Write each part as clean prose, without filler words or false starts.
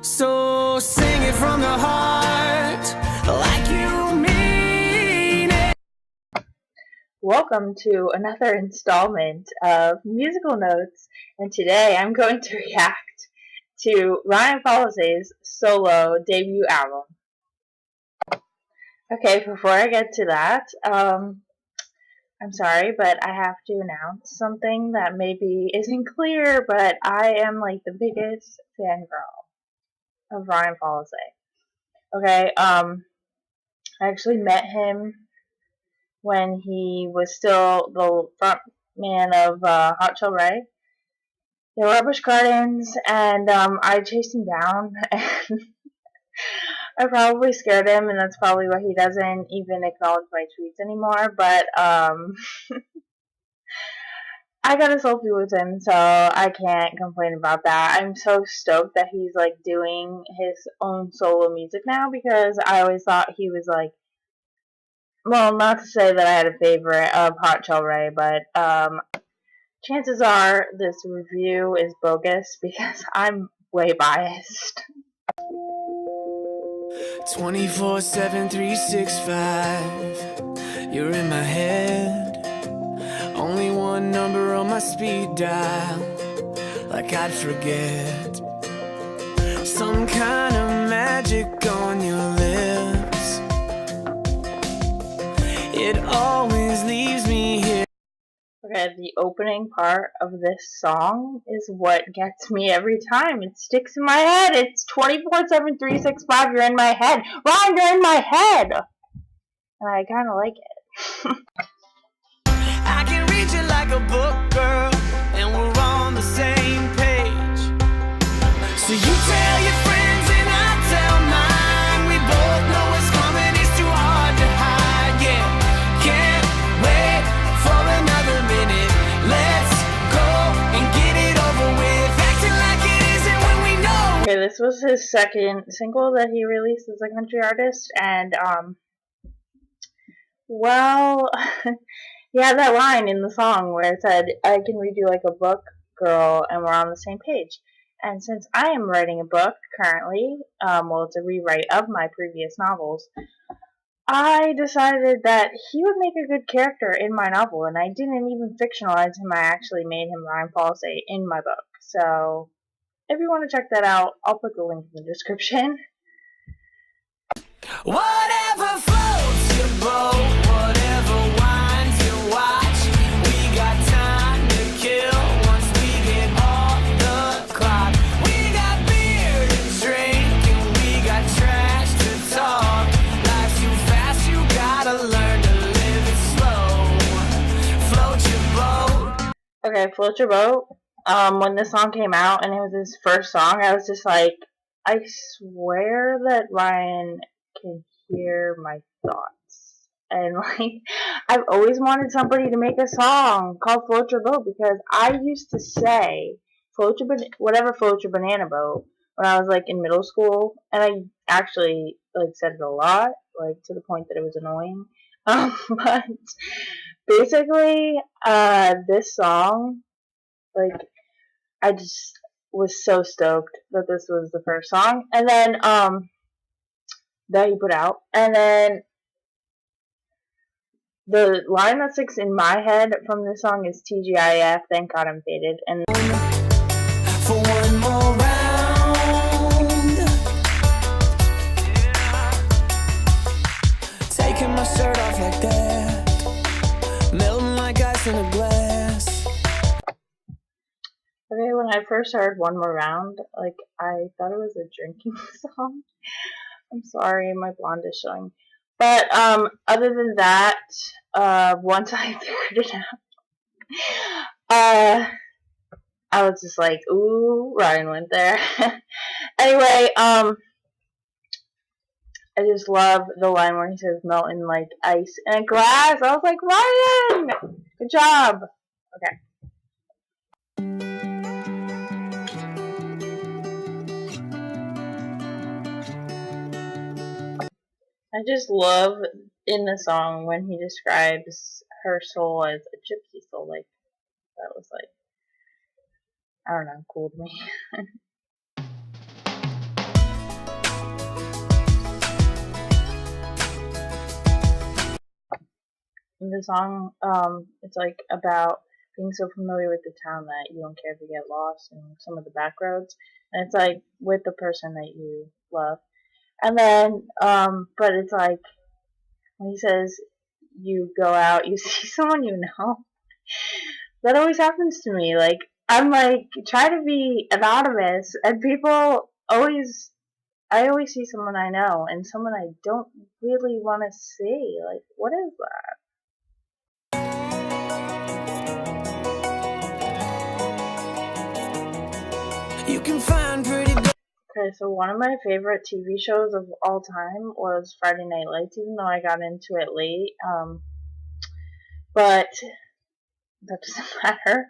So sing it from the heart, like you mean it. Welcome to another installment of Musical Notes, and today I'm going to react to Ryan Follese's solo debut album. Okay, before I get to that, I'm sorry, but I have to announce something that maybe isn't clear, but I am like the biggest fangirl of Ryan Follese. Okay, I actually met him when he was still the front man of Hot Chili Ray. They were at Busch Gardens, and I chased him down, and I probably scared him, and that's probably why he doesn't even acknowledge my tweets anymore, but I got a selfie with him, so I can't complain about that. I'm so stoked that he's, like, doing his own solo music now, because I always thought he was, like, well, not to say that I had a favorite of Hot Chili Ray, but, chances are this review is bogus, because I'm way biased. 24/7, 365. You're in my head. Only one number on my speed dial, like I'd forget. Some kind of magic on your lips. It always leaves me here. Okay, the opening part of this song is what gets me every time. It sticks in my head. It's 24/7, 365. You're in my head. Ron, you're in my head. And I kind of like it. I can read you like a book, girl, and we're on the same page. So you tell your friends and I tell mine. We both know what's coming, it's too hard to hide. Yeah, can't wait for another minute. Let's go and get it over with. Acting like it isn't when we know. Okay, this was his second single that he released as a country artist, and well, he had that line in the song where it said, I can read you like a book, girl, and we're on the same page. And since I am writing a book currently, well, it's a rewrite of my previous novels, I decided that he would make a good character in my novel, and I didn't even fictionalize him. I actually made him Ryan Follese in my book. So, if you want to check that out, I'll put the link in the description. Whatever floats your boat, whatever winds your watch, we got time to kill once we get off the clock. We got beer to drink and we got trash to talk. Life's too fast, you gotta learn to live it slow. Float your boat. Okay, Float Your Boat. When this song came out and it was his first song, I was just like, I swear that Ryan can hear my thoughts. And like, I've always wanted somebody to make a song called Float Your Boat, because I used to say float your banana boat when I was like in middle school, and I actually like said it a lot, like to the point that it was annoying. But basically, this song, like, I just was so stoked that this was the first song, and then that he put out, and then the line that sticks in my head from this song is TGIF, thank God I'm faded, and For one more round, taking my shirt off like that, melting like ice in a glass. okay, when I first heard One More Round, like, I thought it was a drinking song. I'm sorry, my blonde is showing. But, other than that, once I figured it out, I was just like, ooh, Ryan went there. Anyway, I just love the line where he says melting like ice in a glass. I was like, Ryan! Good job! Okay. I just love in the song when he describes her soul as a gypsy soul. Like, that was like, I don't know, cool to me. in the song, it's like about being so familiar with the town that you don't care if you get lost in some of the back roads, and it's like with the person that you love. And then, but it's like when he says you go out, you see someone you know. That always happens to me. Like I'm like try to be anonymous, and people always I always see someone I know and someone I don't really want to see. Like, what is that? You can find pretty girls. Okay, so one of my favorite TV shows of all time was Friday Night Lights, even though I got into it late. But that doesn't matter.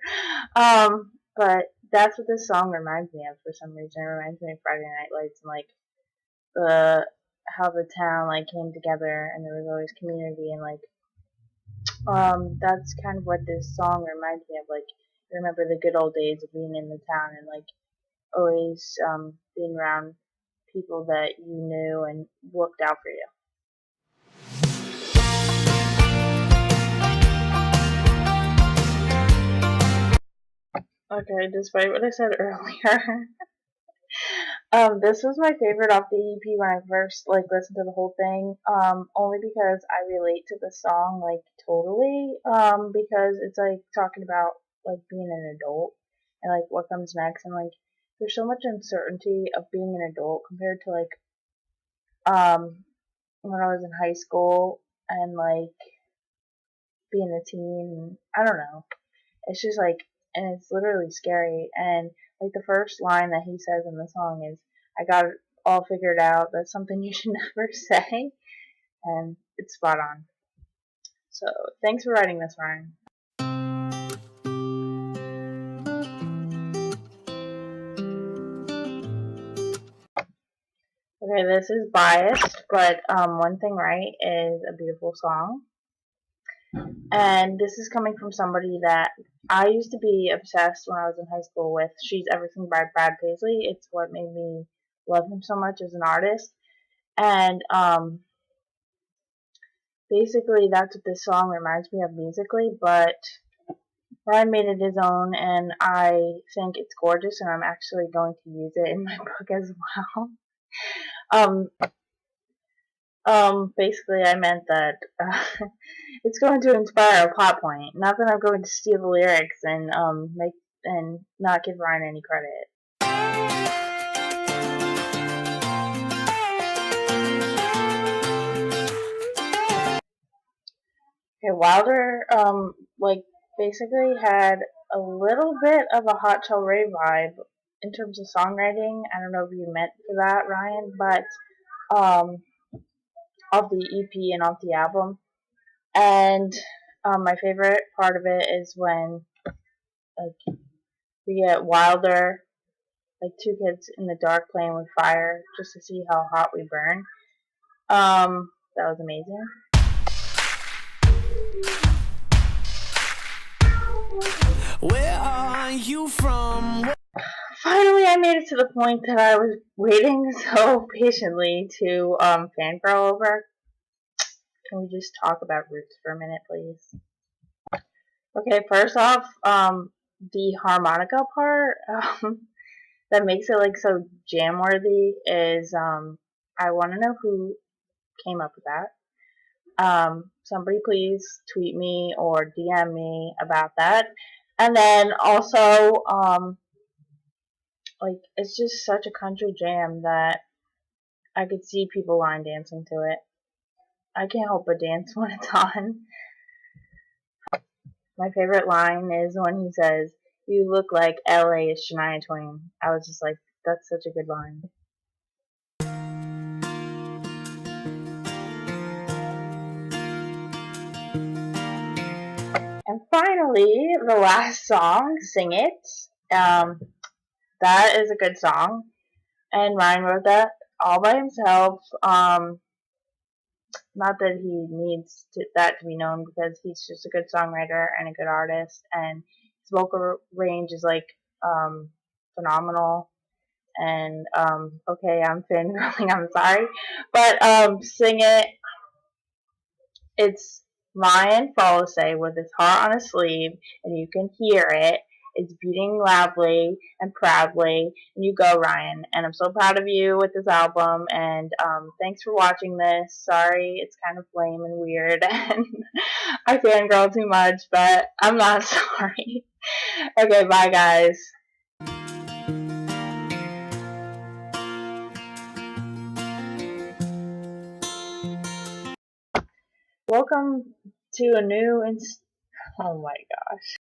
But that's what this song reminds me of for some reason. It reminds me of Friday Night Lights and like the how the town like came together and there was always community and like that's kind of what this song reminds me of. Like remember the good old days of being in the town and like always being around people that you knew and looked out for you. Okay, despite what I said earlier, this was my favorite off the EP when I first like listened to the whole thing. Only because I relate to the song like totally. Because it's like talking about like being an adult and like what comes next, and like there's so much uncertainty of being an adult compared to like when I was in high school and like being a teen. I don't know. It's just like, and it's literally scary. And like the first line that he says in the song is, "I got it all figured out." That's something you should never say, and it's spot on. So thanks for writing this, Ryan. Okay, this is biased, but One Thing Right is a beautiful song. And this is coming from somebody that I used to be obsessed when I was in high school with She's Everything by Brad Paisley. It's what made me love him so much as an artist. And basically that's what this song reminds me of musically, but Ryan made it his own and I think it's gorgeous and I'm actually going to use it in my book as well. Basically I meant that it's going to inspire a plot point. Not that I'm going to steal the lyrics and make and not give Ryan any credit. Okay, Wilder like basically had a little bit of a Hot Shell Ray vibe in terms of songwriting. I don't know if you meant for that, Ryan, but off the EP and off the album. And my favorite part of it is when like we get Wilder, like two kids in the dark playing with fire just to see how hot we burn. That was amazing. Where are you from? Finally, I made it to the point that I was waiting so patiently to fangirl over. Can we just talk about Roots for a minute, please? Okay, first off, the harmonica part that makes it like so jam worthy is I want to know who came up with that. Somebody please tweet me or DM me about that. And then also, like it's just such a country jam that I could see people line dancing to it. I can't help but dance when it's on. My favorite line is when he says, "You look like LA's Shania Twain." I was just like, that's such a good line. And finally, the last song, "Sing It." That is a good song. And Ryan wrote that all by himself. Not that he needs that to be known because he's just a good songwriter and a good artist, and his vocal range is like phenomenal. And okay, I'm fangirling, I'm sorry, but "Sing It." It's Ryan Follese with his heart on his sleeve, and you can hear it. It's beating loudly and proudly. And you go, Ryan. And I'm so proud of you with this album. And thanks for watching this. Sorry, it's kind of lame and weird, and I fangirl too much, but I'm not sorry. Okay, bye, guys. Welcome to a new oh my gosh.